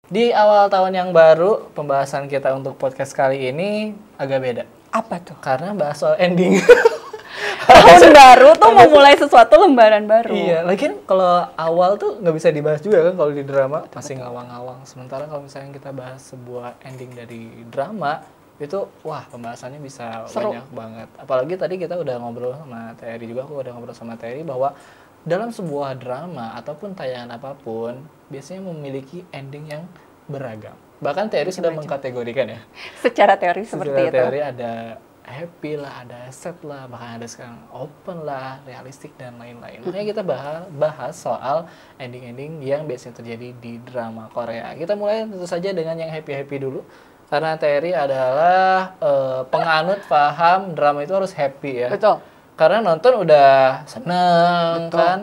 Di awal tahun yang baru, pembahasan kita untuk podcast kali ini agak beda. Apa tuh? Karena bahas soal ending. Tahun baru tuh mau mulai sesuatu lembaran baru. Iya, lagian kalau awal tuh nggak bisa dibahas juga kan kalau di drama, masih ngawang-ngawang. Sementara kalau misalnya kita bahas sebuah ending dari drama, itu wah pembahasannya bisa Seru. banyak banget. Apalagi tadi kita udah ngobrol sama Terry juga, aku udah ngobrol sama Terry bahwa dalam sebuah drama ataupun tayangan apapun, biasanya memiliki ending yang beragam. Bahkan Terry sudah mengkategorikan ya. Secara teori seperti Secara itu. teori ada happy lah, ada sad lah, bahkan ada sekarang open lah, realistik dan lain-lain. Makanya kita bahas soal ending-ending yang biasanya terjadi di drama Korea. Kita mulai tentu saja dengan yang happy-happy dulu. Karena Terry adalah penganut paham drama itu harus happy ya. Betul. Karena nonton udah seneng Betul. kan,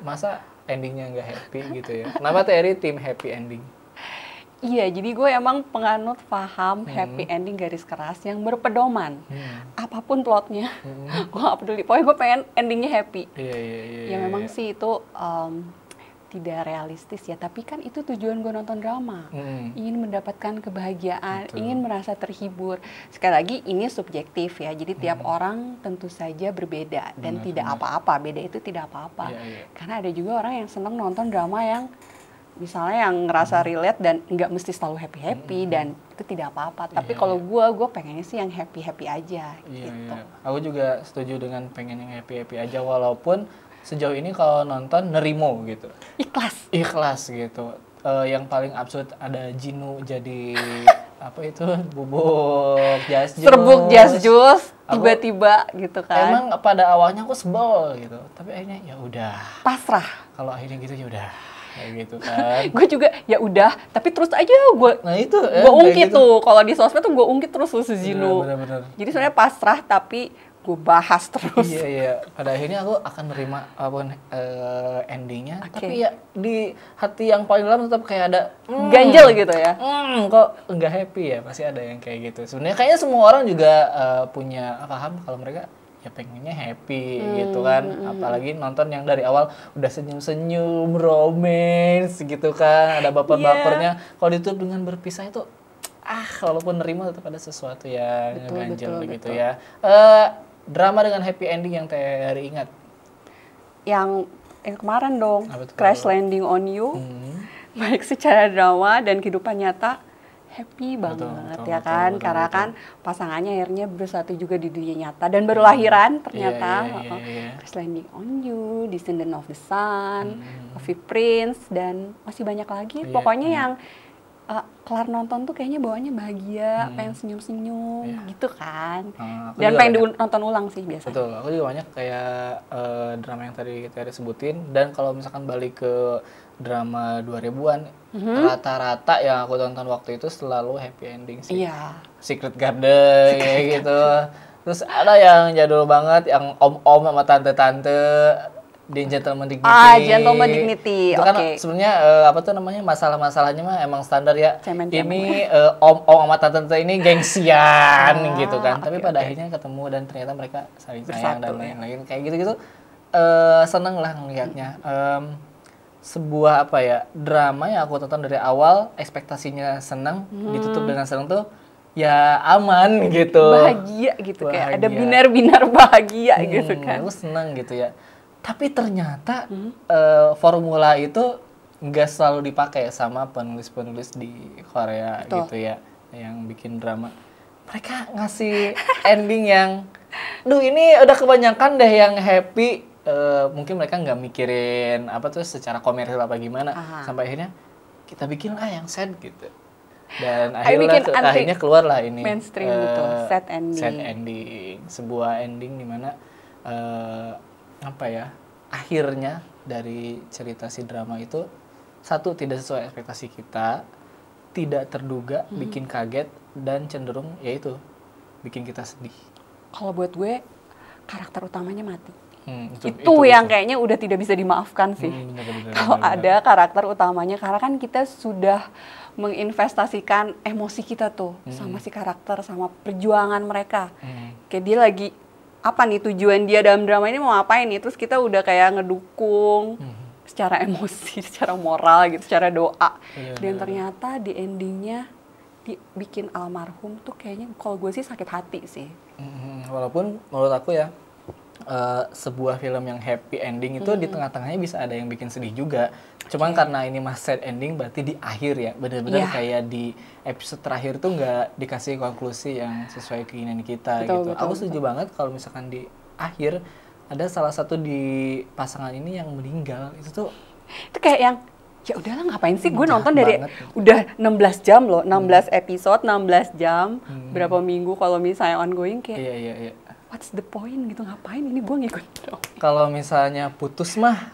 masa endingnya nggak happy gitu ya. Kenapa Terry tim happy ending? Iya, jadi gue emang penganut paham happy ending garis keras yang berpedoman. Apapun plotnya, gue gak peduli. Pokoknya gue pengen endingnya happy. Iya. Ya memang sih itu tidak realistis ya, tapi kan itu tujuan gue nonton drama. Ingin mendapatkan kebahagiaan, Betul. ingin merasa terhibur. Sekali lagi ini subjektif ya, jadi tiap orang tentu saja berbeda dan Benar, tidak benar. apa-apa. Beda itu tidak apa-apa. Iya. Karena ada juga orang yang senang nonton drama yang misalnya yang ngerasa relate dan nggak mesti selalu happy-happy dan itu tidak apa-apa. Tapi kalau gue pengennya sih yang happy-happy aja gitu. Iya. Aku juga setuju dengan pengen yang happy-happy aja walaupun sejauh ini kalau nonton nerimo gitu. Ikhlas gitu. Yang paling absurd ada Jinu jadi apa itu bubuk jas jus. Serbuk jas jus Aku tiba-tiba gitu kan. Emang pada awalnya aku sebel gitu, tapi akhirnya ya udah. Pasrah. Kalau akhirnya gitu ya udah. Kayak gitu kan. Gue juga ya udah, tapi terus aja gue Nah itu gue ungkit tuh. Kalau di sosmed tuh gue ungkit terus tuh si Jinu. Bener. Jadi sebenarnya pasrah tapi gue bahas terus. Iya. Pada akhirnya aku akan nerima apapun endingnya. Oke. Tapi ya di hati yang paling dalam tetap kayak ada Ganjel gitu ya. kok nggak happy ya. Pasti ada yang kayak gitu. Sebenarnya kayaknya semua orang juga punya paham kalau mereka ya pengennya happy gitu kan. Apalagi nonton yang dari awal udah senyum-senyum, romance gitu kan. Ada baper-bapernya. Kalau ditutup dengan berpisah itu walaupun nerima tetap ada sesuatu yang ganjel begitu ya. Drama dengan happy ending yang Terry ingat? Yang kemarin dong, Apa tuh? Crash Landing on You, baik secara drama dan kehidupan nyata, happy banget ya kan, karena kan pasangannya akhirnya bersatu juga di dunia nyata dan baru lahiran ternyata. Iya. Crash Landing on You, Descendant of the Sun, Coffee Prince, dan masih banyak lagi. Pokoknya yang kelar nonton tuh kayaknya bawaannya bahagia, pengen senyum-senyum gitu kan. Dan pengen nonton ulang sih biasanya. Betul, aku juga banyak kayak drama yang tadi kita sebutin. Dan kalau misalkan balik ke drama 2000-an, rata-rata yang aku tonton waktu itu selalu happy ending sih. Iya. Secret Garden kayak gitu. Terus ada yang jadul banget, yang om-om sama tante-tante di Gentleman Dignity. Gentleman Dignity. Itu kan sebenarnya apa tuh namanya, masalah-masalahnya mah emang standar ya. Ini om-om sama tante-tante ini gengsian gitu kan. Tapi pada akhirnya ketemu dan ternyata mereka saling sayang dan lain-lain kayak gitu-gitu. Seneng lah ngelihatnya. Sebuah apa ya, drama yang aku tonton dari awal ekspektasinya seneng, ditutup dengan seneng tuh ya aman gitu. Bahagia gitu, kayak ada binar-binar bahagia gitu kan. Aku seneng gitu ya. Tapi ternyata formula itu nggak selalu dipakai sama penulis-penulis di Korea gitu ya, yang bikin drama. Mereka ngasih ending yang, ini udah kebanyakan deh yang happy. Mungkin mereka nggak mikirin apa tuh secara komersial apa gimana. Sampai akhirnya kita bikin yang sad gitu. Dan akhirnya keluar lah ini mainstream gitu, sad ending. Sad ending, sebuah ending dimana apa ya, akhirnya dari cerita si drama itu satu tidak sesuai ekspektasi kita, tidak terduga, bikin kaget dan cenderung yaitu bikin kita sedih. Kalau buat gue karakter utamanya mati. Itu yang kayaknya udah tidak bisa dimaafkan sih. Kalau ada karakter utamanya, karena kan kita sudah menginvestasikan emosi kita tuh sama si karakter, sama perjuangan mereka. Kayak dia lagi apa nih tujuan dia dalam drama ini, mau ngapain nih, terus kita udah kayak ngedukung, secara emosi, secara moral gitu, secara doa. Iya, Dan bener. ternyata di endingnya dibikin almarhum tuh kayaknya kalau gue sih sakit hati sih. Walaupun menurut aku ya sebuah film yang happy ending itu di tengah-tengahnya bisa ada yang bikin sedih juga. Cuman karena ini mas sad ending berarti di akhir ya benar-benar Iya. kayak di episode terakhir tuh nggak dikasih konklusi yang sesuai keinginan kita Betul, gitu. betul, Aku setuju banget kalau misalkan di akhir ada salah satu di pasangan ini yang meninggal itu tuh Itu kayak yang ya udahlah ngapain sih gue Jahat nonton dari banget. udah 16 jam loh, 16 episode, 16 jam, berapa minggu kalau misalnya ongoing kayak iya. what's the point gitu, ngapain ini gue ngikut dong. Kalau misalnya putus mah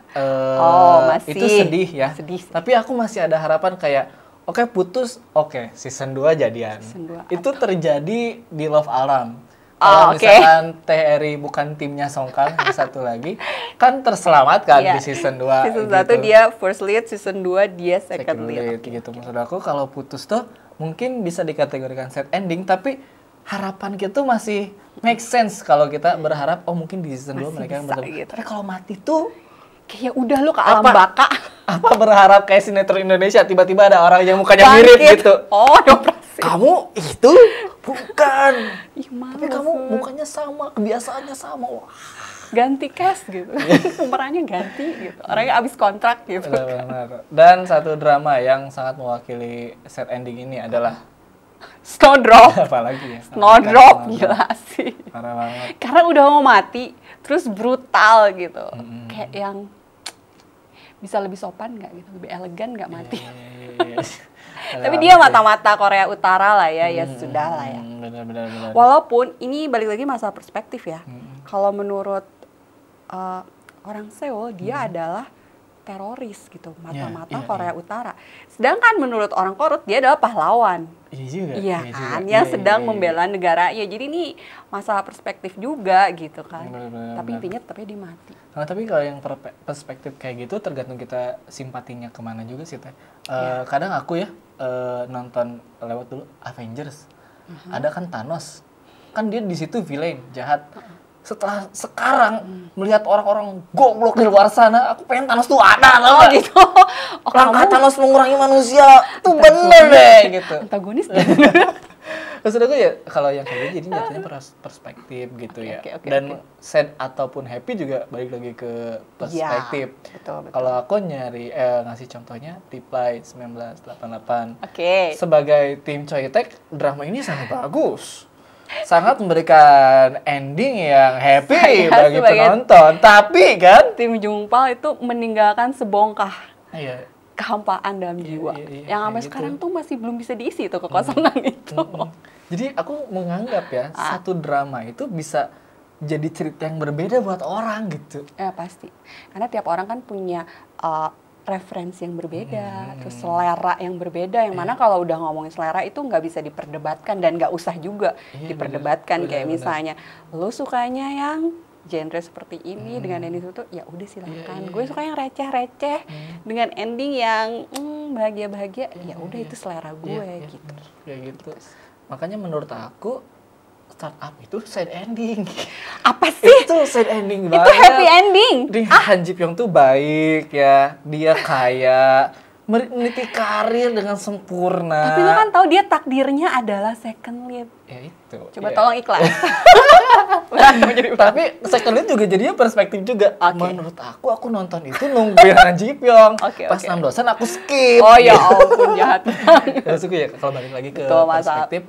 Masih. itu sedih ya. Sedih sih. Tapi aku masih ada harapan kayak oke putus, oke season 2 jadian. Season 2 Itu terjadi di Love Alarm. Oh, Kalau oke. misalkan TRI bukan timnya Songkang yang satu lagi kan terselamatkan Iya. di season 2 Season gitu. 1 dia first lead, season 2 dia second lead. gitu. Maksud aku kalau putus tuh mungkin bisa dikategorikan sad ending tapi harapan kita tuh masih make sense kalau kita berharap oh mungkin di season 2 Masih mereka yang bisa bertemu. gitu. Tapi kalau mati tuh Kayak udah lu ke alam Apa? baka. apa berharap kayak sinetron Indonesia tiba-tiba ada orang yang mukanya mirip Bangkit. gitu. Oh, operasi. Kamu itu bukan. Ih, males. Tapi kamu mukanya sama, kebiasaannya sama. Wah. ganti cast gitu. Pemerannya ganti gitu. Orangnya abis kontrak gitu. Benar. Dan satu drama yang sangat mewakili sad ending ini adalah Snowdrop. apalagi ya? Snowdrop gila sih. Parah banget. Karena udah mau mati, terus brutal gitu. Kayak yang bisa lebih sopan nggak gitu, lebih elegan nggak mati. Iya. Tapi dia mata-mata Korea Utara lah ya, ya sudah lah ya. Benar. Walaupun ini balik lagi masalah perspektif ya. Kalau menurut orang Seoul, dia adalah teroris gitu, mata-mata Iya, Korea Utara. Sedangkan menurut orang Korut, dia adalah pahlawan. Iya juga. Iya juga. kan, Iya, yang sedang iya. membela negaranya. Jadi ini masalah perspektif juga gitu kan. Benar. Tapi intinya tapi dia mati. Nah, tapi kalau yang perspektif kayak gitu tergantung kita simpatinya kemana juga sih Teh. Kadang aku ya nonton lewat dulu Avengers. Ada kan Thanos. Kan dia di situ villain, jahat. Setelah sekarang melihat orang-orang goblok di luar sana, aku pengen Thanos tuh ada tau nggak? Gitu. Oh, Langkah kamu Thanos mengurangi manusia tuh bener deh gitu. antagonis. Maksud aku ya kalau yang kayak gitu jadi jatuhnya perspektif gitu ya. Oke. Dan sad ataupun happy juga balik lagi ke perspektif. Iya, betul. Kalau aku nyari ngasih contohnya Reply 1988. Oke. Sebagai tim Coytek, drama ini sangat bagus. Sangat memberikan ending yang happy Saya bagi sebagai- penonton. Tapi kan Tim Jungpal itu meninggalkan sebongkah iya, kehampaan dalam jiwa. iya, Yang sampai kayak sekarang gitu. tuh masih belum bisa diisi tuh kekosongan itu. Jadi aku menganggap ya satu drama itu bisa jadi cerita yang berbeda buat orang gitu. Ya pasti. Karena tiap orang kan punya referensi yang berbeda, terus selera yang berbeda. Yang mana kalau udah ngomongin selera itu nggak bisa diperdebatkan dan nggak usah juga Iya, diperdebatkan. bener, Kayak bener. misalnya, lo sukanya yang genre seperti ini dengan ending itu, ya udah silakan. Gue suka yang receh-receh dengan ending yang bahagia-bahagia. Ya udah itu selera gue Iya, gitu. bener. Kayak gitu. Makanya menurut aku startup itu sad ending. Apa sih? Itu sad ending Itu banget. happy ending. Di Han Ji Pyong tuh baik ya, dia kaya, meniti karir dengan sempurna. Tapi lo kan tahu dia takdirnya adalah second lead. Ya itu. Coba ya. tolong ikhlas. Berat mau jadi Tapi second lead juga jadinya perspektif juga. Oke. Menurut aku nonton itu nungguin Han Ji Pyong. Oke, Pas oke. 6 dosen aku skip. Oh ya ampun jahat banget. Ya suka ya kalau balik lagi ke Betul, masalah. perspektif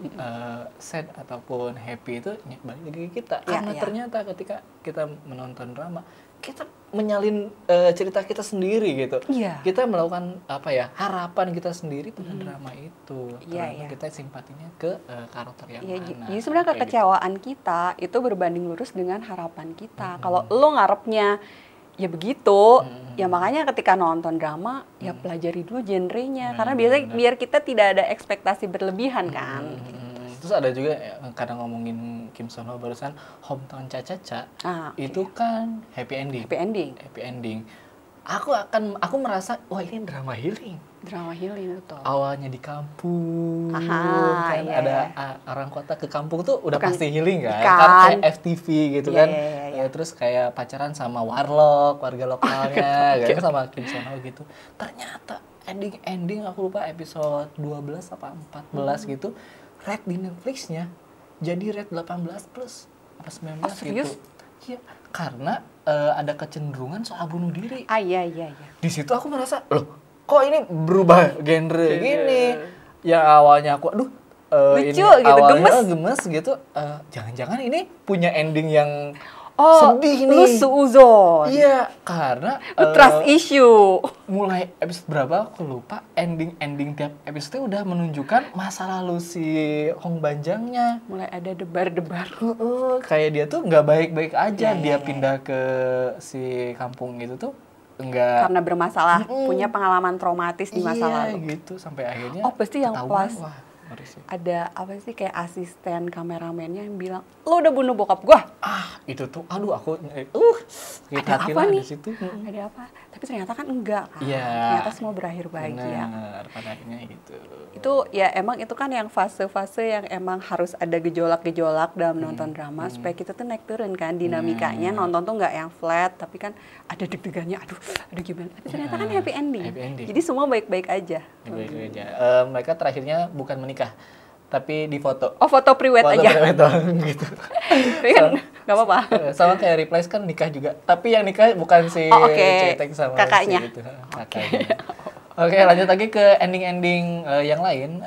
sad ataupun happy itu ya, balik lagi ke kita. Ya, Karena ya. ternyata ketika kita menonton drama, kita menyalin cerita kita sendiri gitu. Iya. Kita melakukan apa ya harapan kita sendiri pada drama itu. Iya, Tergantung iya. kita simpatinya ke karakter yang Ya, mana. jadi sebenarnya Kayak gitu. kekecewaan kita itu berbanding lurus dengan harapan kita. Kalau lo ngarepnya ya begitu, ya makanya ketika nonton drama ya pelajari dulu genrenya. Karena biasanya biar kita tidak ada ekspektasi berlebihan kan. Terus ada juga ya, kadang ngomongin Kim Son Ho barusan Hometown Cha-Cha-Cha. Ah, oke. Itu kan happy ending. Happy ending, Happy ending. Aku merasa wah ini drama healing. drama healing itu. Awalnya di kampung, Aha, kan iya, ada iya. orang kota ke kampung tuh udah Bukan pasti healing kan? ikan. Kan kayak FTV gitu Iya, kan, iya, iya, iya. terus kayak pacaran sama warlock, warga lokalnya, Oke. sama Kim Son Ho gitu. Ternyata ending aku lupa episode 12 apa 14 gitu, rate di Netflix-nya jadi rate 18 plus apa 19 serius? gitu. Iya, karena ada kecenderungan soal bunuh diri. Iya. Di situ aku merasa, loh, kok ini berubah genre gini? Yang awalnya aku, aduh, Lucu ini gitu, awalnya gemes. gemes gitu. Jangan-jangan ini punya ending yang Oh, sedih lu nih. suuzon. Iya, karena Lu trust issue. mulai episode berapa aku lupa, ending tiap episode udah menunjukkan masa lalu si Hong Banjangnya. Mulai ada debar-debar. Kayak dia tuh nggak baik-baik aja, Iya, dia iya. pindah ke si kampung itu tuh nggak. Karena bermasalah, punya pengalaman traumatis di masa Iya, lalu. gitu sampai akhirnya. Oh, pasti yang ketahuan. plus. Wah, ngeri sih. Ada apa sih kayak asisten kameramennya yang bilang, "Lu udah bunuh bokap gua." Itu tuh, aduh aku sakit Ada hati apa lah nih? di situ. Ada apa? Tapi ternyata kan enggak kan. Iya. Ternyata semua berakhir bahagia. Benar, pada akhirnya gitu. Itu ya emang itu kan yang fase-fase yang emang harus ada gejolak-gejolak dalam nonton drama supaya kita tuh naik turun kan dinamikanya. Nonton tuh nggak yang flat tapi kan ada deg-degannya, aduh gimana. Tapi ternyata kan happy ending. Happy ending. Jadi semua baik-baik aja. Baik-baik aja. Mereka terakhirnya bukan menikah, tapi difoto. Oh, foto pre-wed Foto aja. prewed doang gitu. Tapi kan nggak apa-apa. Sama kayak Replace kan nikah juga, tapi yang nikah bukan si Oh, oke. Cetek sama Kakaknya. si itu, kakaknya. Oke, lanjut lagi ke ending-ending yang lain.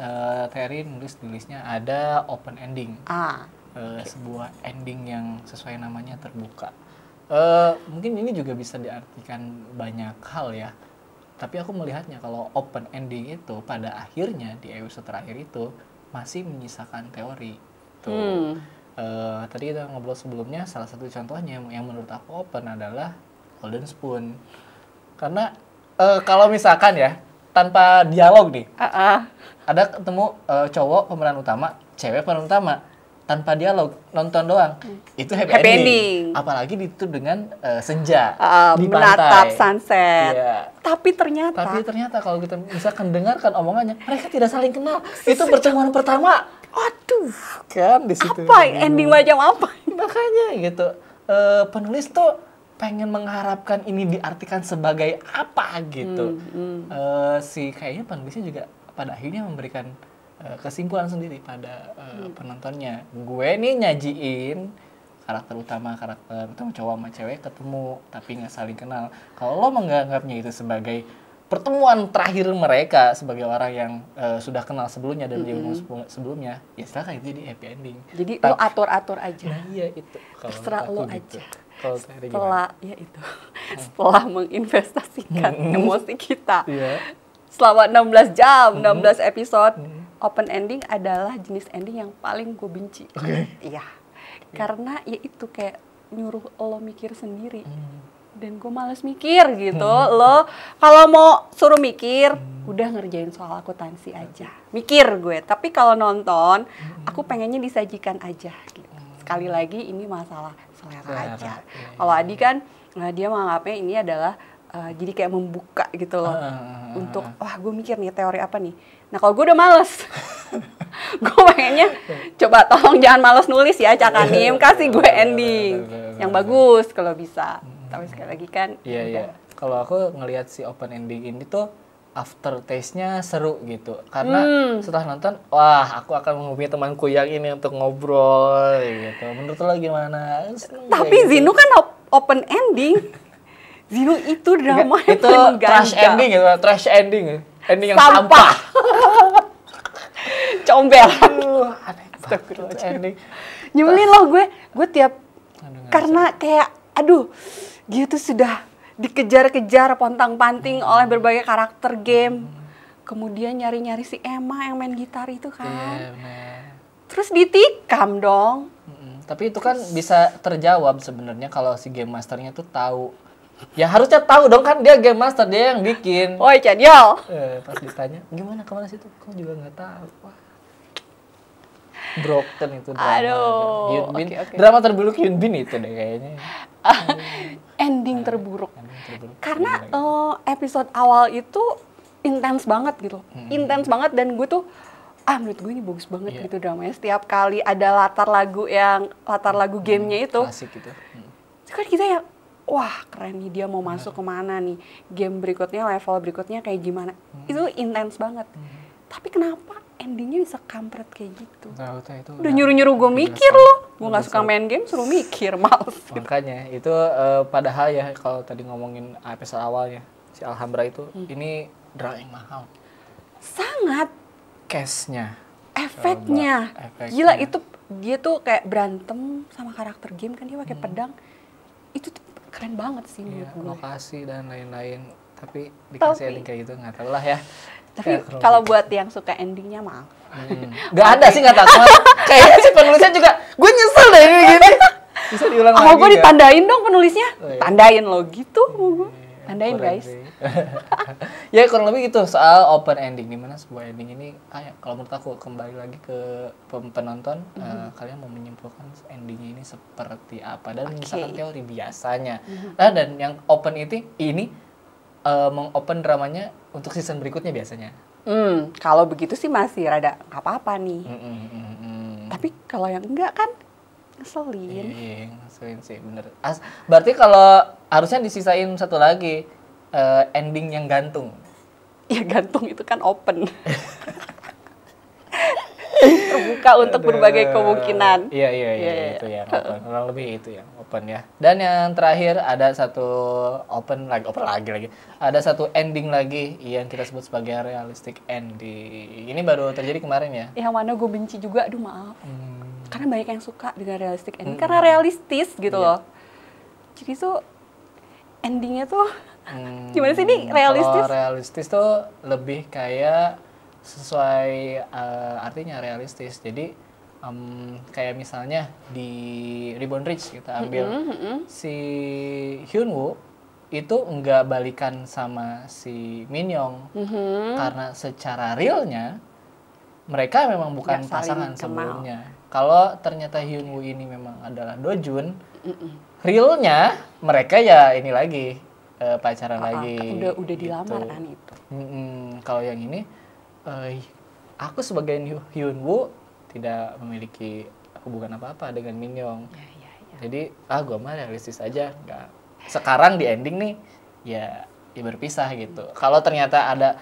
Terry nulisnya ada open ending. Sebuah ending yang sesuai namanya terbuka. Mungkin ini juga bisa diartikan banyak hal ya. Tapi aku melihatnya kalau open ending itu pada akhirnya di episode terakhir itu masih menyisakan teori. Tuh. Tadi kita ngobrol sebelumnya, salah satu contohnya yang menurut aku open adalah Golden Spoon. Karena kalau misalkan ya tanpa dialog nih, ada ketemu cowok pemeran utama, cewek pemeran utama, tanpa dialog, nonton doang, itu happy ending. Apalagi ditutup dengan senja di menatap pantai. sunset. Iya. Tapi ternyata kalau kita misalkan dengarkan omongannya, mereka tidak saling kenal. Itu pertemuan pertama. aduh, Kan di situ. apa ending macam apa? Makanya gitu. Penulis tuh pengen mengharapkan ini diartikan sebagai apa gitu. Kayaknya penulisnya juga pada akhirnya memberikan kesimpulan sendiri pada penontonnya. Gue nih nyajiin karakter utama cowok sama cewek ketemu tapi nggak saling kenal. Kalau lo menganggapnya itu sebagai pertemuan terakhir mereka sebagai orang yang sudah kenal sebelumnya dan diundang sebelumnya, ya silakan, itu jadi happy ending. Jadi lo atur-atur aja. Nah iya itu. Terserah lo gitu. aja. Kalau Terry gimana? Setelah ya itu. Setelah menginvestasikan emosi kita. Iya. Selama 16 jam, 16 episode, open ending adalah jenis ending yang paling gue benci. Iya. Karena ya itu kayak nyuruh lo mikir sendiri. Dan gue males mikir gitu. Lo kalau mau suruh mikir, udah ngerjain soal akuntansi aja. Mikir gue. Tapi kalau nonton, aku pengennya disajikan aja gitu. Sekali lagi ini masalah selera aja. Kalau Adi kan dia menganggapnya ini adalah jadi kayak membuka gitu loh. Untuk wah gue mikir nih teori apa nih. Nah kalau gue udah males. Gue pengennya coba tolong jangan males nulis ya Cak Anim, kasih gue ending yang bagus kalau bisa. Tapi sekali lagi kan iya. Kalau aku ngelihat si open ending ini tuh after taste-nya seru gitu. Karena setelah nonton, wah aku akan menghubungi temanku yang ini untuk ngobrol gitu. Menurut lo gimana? Tapi gitu. Zinu kan open ending. Zinu itu drama yang itu paling trash ganjal. ending gitu, trash ending. Ending yang Sampah. sampah. Combel. Aneh banget itu ending. Nyebelin loh gue tiap karena kayak aduh dia tuh sudah dikejar-kejar pontang-panting oleh berbagai karakter game. Kemudian nyari-nyari si Emma yang main gitar itu kan. Terus ditikam dong. Tapi itu kan bisa terjawab sebenarnya kalau si game masternya tuh tahu. Ya harusnya tahu dong, kan dia game master, dia yang bikin. Woi Chadiol. Pas ditanya, gimana kemana situ? Kok juga nggak tahu. Wah. Broken itu drama. Aduh. Hyun Bin. Oke. Drama terburuk Hyun Bin itu deh kayaknya. Ending terburuk. Ending terburuk. Karena episode awal itu intens banget gitu. Intens banget dan gue tuh menurut gue ini bagus banget gitu dramanya. Setiap kali ada latar lagu gamenya itu. Klasik gitu. Itu kan kita yang, wah keren nih dia mau masuk kemana nih, game berikutnya, level berikutnya kayak gimana. Itu intens banget. Tapi kenapa endingnya bisa kampret kayak gitu? Itu udah nyuruh-nyuruh gue mikir loh. Gue gak suka main game, suruh mikir, males. Makanya itu padahal ya kalau tadi ngomongin episode awalnya si Alhambra itu ini drama yang mahal. Sangat. Cash-nya. Efeknya. Gila itu dia tuh kayak berantem sama karakter game kan dia pakai pedang. Itu tuh keren banget sih menurut gue. Lokasi dan lain-lain. Tapi dikasih ending kayak gitu nggak tahu lah ya. Tapi kalau buat yang suka endingnya maaf. Gak ada sih nggak tahu. Kayaknya si penulisnya juga, gue nyesel deh ini gini. Bisa diulang lagi. Gue ditandain dong penulisnya. Tandain lo gitu. Tandain guys. Ya kurang lebih gitu soal open ending, dimana sebuah ending ini kalau menurut aku kembali lagi ke penonton, kalian mau menyimpulkan endingnya ini seperti apa dan misalkan teori biasanya. Nah dan yang open ini mengopen dramanya untuk season berikutnya biasanya. Kalau begitu sih masih rada nggak apa-apa nih. Tapi kalau yang enggak kan ngeselin. Iya, ngeselin sih bener. Berarti kalau harusnya disisain satu lagi ending yang gantung. Ya gantung itu kan open. Terbuka untuk berbagai kemungkinan. Iya itu yang open. Kurang lebih itu yang open ya. Dan yang terakhir ada satu open lagi. Ada satu ending lagi yang kita sebut sebagai realistic ending. Ini baru terjadi kemarin ya. Yang mana gue benci juga, aduh maaf. Karena banyak yang suka dengan realistic ending karena realistis gitu loh. Jadi tuh endingnya tuh gimana sih ini realistis? Kalau realistis tuh lebih kayak sesuai artinya realistis. Jadi kayak misalnya di Ribbon Ridge kita ambil si Hyunwoo itu nggak balikan sama si Minyoung karena secara realnya mereka memang bukan pasangan sebelumnya. Kalau ternyata Hyunwoo ini memang adalah Dojun, realnya mereka ya ini lagi pacaran lagi. Udah dilamar kan itu. Kalau yang ini aku sebagai Hyunwoo tidak memiliki hubungan apa-apa dengan Minyoung. Jadi gue mah realistis aja. Nggak. Sekarang di ending nih ya berpisah gitu. Kalau ternyata ada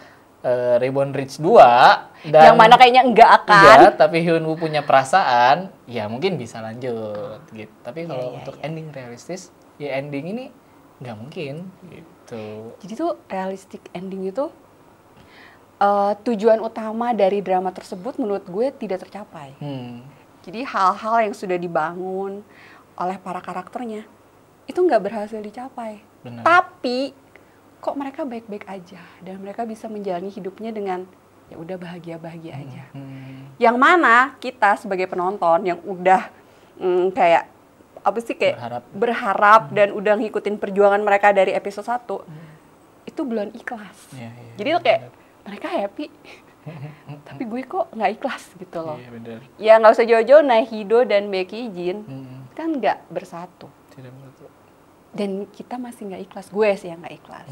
Ribbon Ridge 2 dan yang mana kayaknya enggak akan. Iya, tapi Hyunwoo punya perasaan, ya mungkin bisa lanjut gitu. Tapi kalau untuk ending realistis, ya ending ini nggak mungkin gitu. Jadi tuh realistic ending itu tujuan utama dari drama tersebut menurut gue tidak tercapai. Jadi hal-hal yang sudah dibangun oleh para karakternya itu nggak berhasil dicapai. Benar. Tapi kok mereka baik-baik aja dan mereka bisa menjalani hidupnya dengan ya udah bahagia-bahagia aja. Yang mana kita sebagai penonton yang udah kayak apa sih kayak berharap dan udah ngikutin perjuangan mereka dari episode 1 itu belum ikhlas. Jadi tuh kayak mereka happy tapi gue kok nggak ikhlas gitu loh. Ya nggak usah jauh-jauh, Naehido dan Baek Jin kan nggak bersatu. Tidak bersatu. Dan kita masih nggak ikhlas, gue sih yang nggak ikhlas.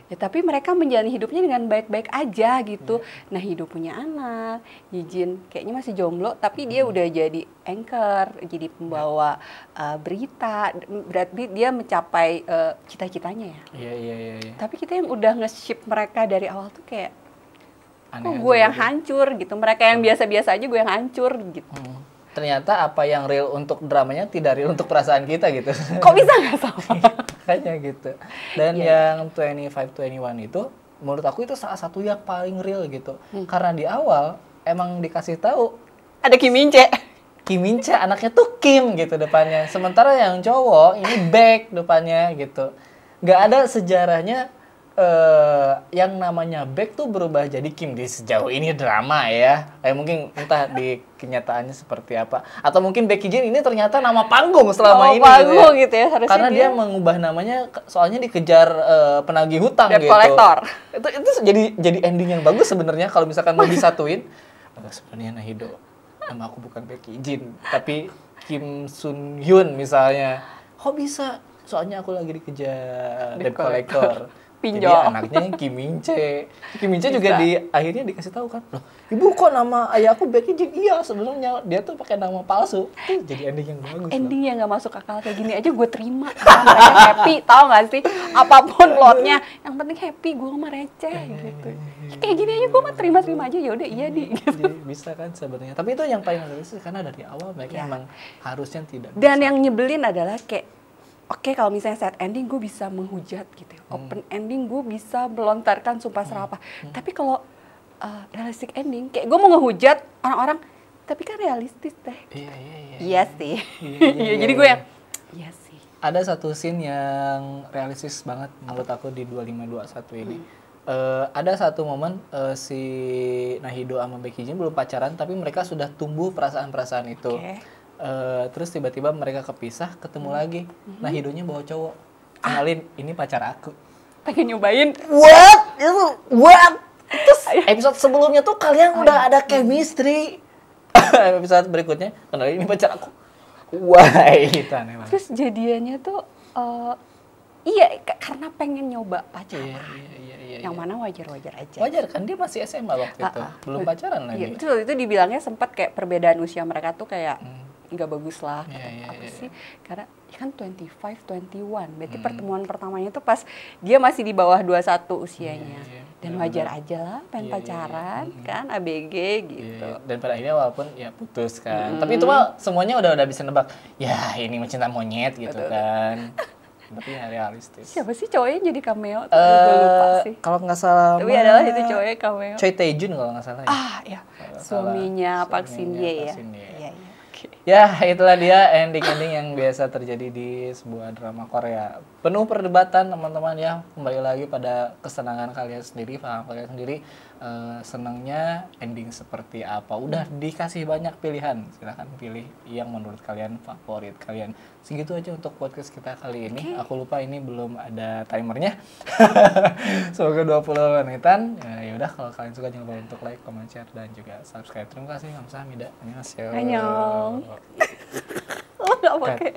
Ya tapi mereka menjalani hidupnya dengan baik-baik aja gitu. Naehido punya anak, Yijin kayaknya masih jomblo tapi dia udah jadi anchor, jadi pembawa berita. Berarti dia mencapai cita-citanya ya. Iya. Tapi kita yang udah nge-ship mereka dari awal tuh kayak kok gue yang hancur gitu. Mereka yang biasa-biasa aja gue yang hancur gitu. Ternyata apa yang real untuk dramanya tidak real untuk perasaan kita gitu. Kok bisa nggak sama? Kayaknya gitu. Dan yang 25-21 itu menurut aku itu salah satu yang paling real gitu. Karena di awal emang dikasih tahu ada Kim Min-chae anaknya tuh Kim gitu depannya. Sementara yang cowok ini Baek depannya gitu. Nggak ada sejarahnya yang namanya Baek tuh berubah jadi Kim di sejauh ini drama ya. Mungkin entah di kenyataannya seperti apa. Atau mungkin Baek Jin ini ternyata nama panggung selama ini gitu ya. Karena dia mengubah namanya soalnya dikejar penagih hutang debt gitu. Collector. Itu jadi ending yang bagus sebenarnya kalau misalkan mau disatuin. Sebenarnya Naehido nama aku bukan Baek Jin tapi Kim Sun Hyun misalnya. Kok bisa? Soalnya aku lagi dikejar debt collector. Pinjol. Jadi anaknya Kim Min Chae. Kim Min Chae juga akhirnya dikasih tahu kan, loh ibu kok nama ayahku Baek Jin? Iya sebenarnya dia tuh pakai nama palsu. Tuh jadi ending yang bagus. Ending yang nggak masuk akal kayak gini aja gue terima. Mereka happy, tau gak sih? Apapun plotnya, yang penting happy, gue mah receh gitu. Kayak gini aja gue mah terima aja, ya udah iya di. Gitu. Jadi bisa kan sebenarnya. Tapi itu yang paling realistis karena dari awal mereka emang harusnya tidak. Dan yang nyebelin adalah kayak oke, kalau misalnya sad ending gue bisa menghujat gitu. Open ending gue bisa melontarkan sumpah serapah. Tapi kalau realistic ending, kayak gue mau ngehujat orang-orang, tapi kan realistis teh. Iya sih. Iya, jadi gue yang iya sih. Ada satu scene yang realistis banget menurut aku di 2521 ini. Ada satu momen si Nahido sama Baek Jin belum pacaran, tapi mereka sudah tumbuh perasaan-perasaan itu. Terus tiba-tiba mereka kepisah, ketemu lagi. Nahidonya bawa cowok. Kenalin, ini pacar aku. Pengen nyobain. What? Terus episode sebelumnya tuh kalian udah ada chemistry. Episode berikutnya, kenalin ini pacar aku. Wah, itu aneh banget. Terus jadiannya tuh iya, karena pengen nyoba pacaran. Iya. Yang mana wajar-wajar aja. Wajar kan, dia masih SMA waktu itu. Belum pacaran lagi. Iya, itu dibilangnya sempat kayak perbedaan usia mereka tuh kayak nggak bagus lah. Apa sih? Karena ya kan 25, 21. Berarti pertemuan pertamanya tuh pas dia masih di bawah 21 usianya. Dan wajar aja lah, pengen pacaran kan, ABG gitu. Dan pada akhirnya walaupun ya putus kan. Tapi itu mah semuanya udah bisa nebak. Ya ini mah cinta monyet gitu kan. Tapi ya realistis. Siapa sih cowoknya jadi cameo? Gue lupa sih. Kalau nggak salah. Tapi adalah itu cowoknya cameo. Choi Tae-jun kalau nggak salah ya. Iya. Suaminya Park Shin Hye ya. Iya. Ya, itulah dia ending-ending yang biasa terjadi di sebuah drama Korea. Penuh perdebatan teman-teman ya. Kembali lagi pada kesenangan kalian sendiri, paham kalian sendiri. Senangnya ending seperti apa. Udah dikasih banyak pilihan. Silahkan pilih yang menurut kalian favorit kalian. Segitu aja untuk podcast kita kali ini. Aku lupa ini belum ada timernya. Semoga 20 menitan. Ya udah, kalau kalian suka jangan lupa untuk like, comment, share, dan juga subscribe. Terima kasih. Kamsahamnida. Annyeonghaseyo. Annyeong. Lo nggak pakai.